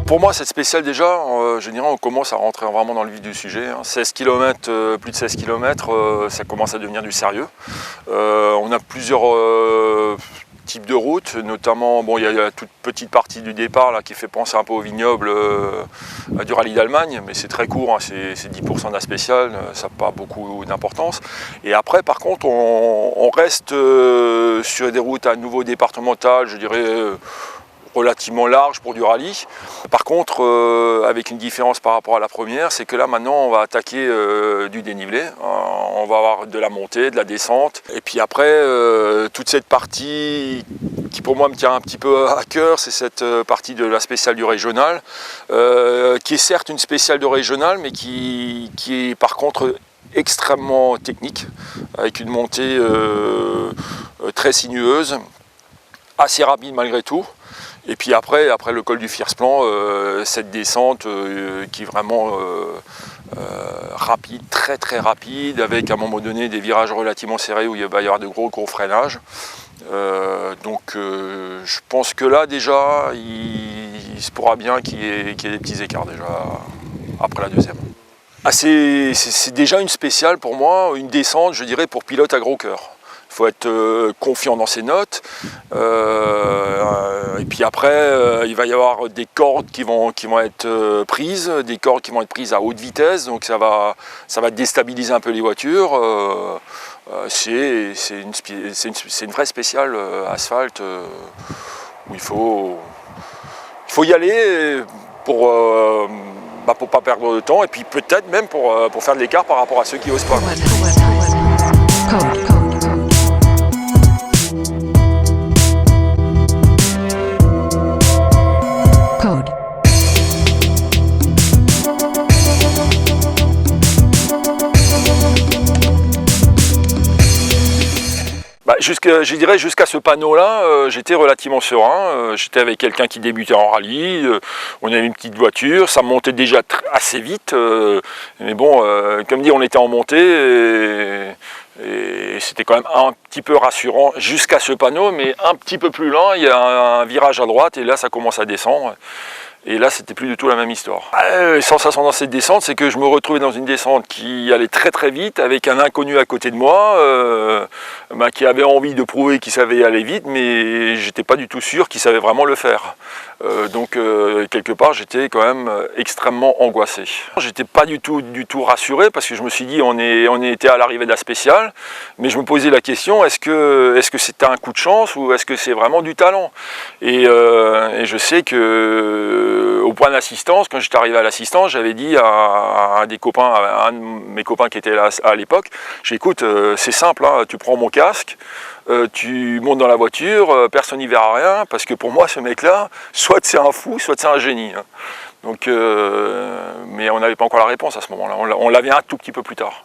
Pour moi, cette spéciale déjà, je dirais on commence à rentrer vraiment dans le vif du sujet. 16 km, plus de 16 km, ça commence à devenir du sérieux. On a plusieurs types de routes, notamment, bon, il y a la toute petite partie du départ là, qui fait penser un peu au vignoble du rallye d'Allemagne, mais c'est très court, hein, c'est 10% de la spéciale, ça n'a pas beaucoup d'importance. Et après, par contre, on reste sur des routes à nouveau départementales, je dirais, relativement large pour du rallye. Par contre, avec une différence par rapport à la première, c'est que là maintenant on va attaquer du dénivelé, on va avoir de la montée, de la descente, et puis après toute cette partie qui pour moi me tient un petit peu à cœur, c'est cette partie de la spéciale du régional, qui est certes une spéciale de régional, mais qui est par contre extrêmement technique, avec une montée très sinueuse, assez rapide malgré tout. Et puis après le col du Fiersplan, cette descente qui est vraiment rapide, très rapide, avec à un moment donné des virages relativement serrés où il va y avoir de gros freinages. Donc je pense que là déjà, il se pourra bien qu'il y ait des petits écarts déjà après la deuxième. Ah, c'est déjà une spéciale pour moi, une descente je dirais pour pilote à gros cœur. Il faut être confiant dans ses notes, et puis après il va y avoir des cordes qui vont être prises, des cordes qui vont être prises à haute vitesse, donc ça va déstabiliser un peu les voitures. C'est une vraie spéciale asphalte où il faut y aller pour pas perdre de temps, et puis peut-être même pour faire de l'écart par rapport à ceux qui n'osent pas. Je dirais jusqu'à ce panneau-là, j'étais relativement serein. J'étais avec quelqu'un qui débutait en rallye. On avait une petite voiture, ça montait déjà assez vite. Mais bon, comme dit, on était en montée et c'était quand même un petit peu rassurant jusqu'à ce panneau. Mais un petit peu plus loin, il y a un virage à droite et là, ça commence à descendre. Et là, c'était plus du tout la même histoire. Les sensations dans cette descente, c'est que je me retrouvais dans une descente qui allait très vite, avec un inconnu à côté de moi, qui avait envie de prouver qu'il savait aller vite, mais j'étais pas du tout sûr qu'il savait vraiment le faire. Donc quelque part, j'étais quand même extrêmement angoissé. J'étais pas du tout rassuré, parce que je me suis dit, on était à l'arrivée de la spéciale, mais je me posais la question, est-ce que c'était un coup de chance, ou est-ce que c'est vraiment du talent? Et je sais que au point d'assistance, quand j'étais arrivé à l'assistance, j'avais dit à un de mes copains qui était là à l'époque, j'ai dit, écoute, c'est simple, hein, tu prends mon casque, tu montes dans la voiture, personne n'y verra rien, parce que pour moi, ce mec-là, soit c'est un fou, soit c'est un génie. Hein. Donc, mais on n'avait pas encore la réponse à ce moment-là, on l'avait un tout petit peu plus tard.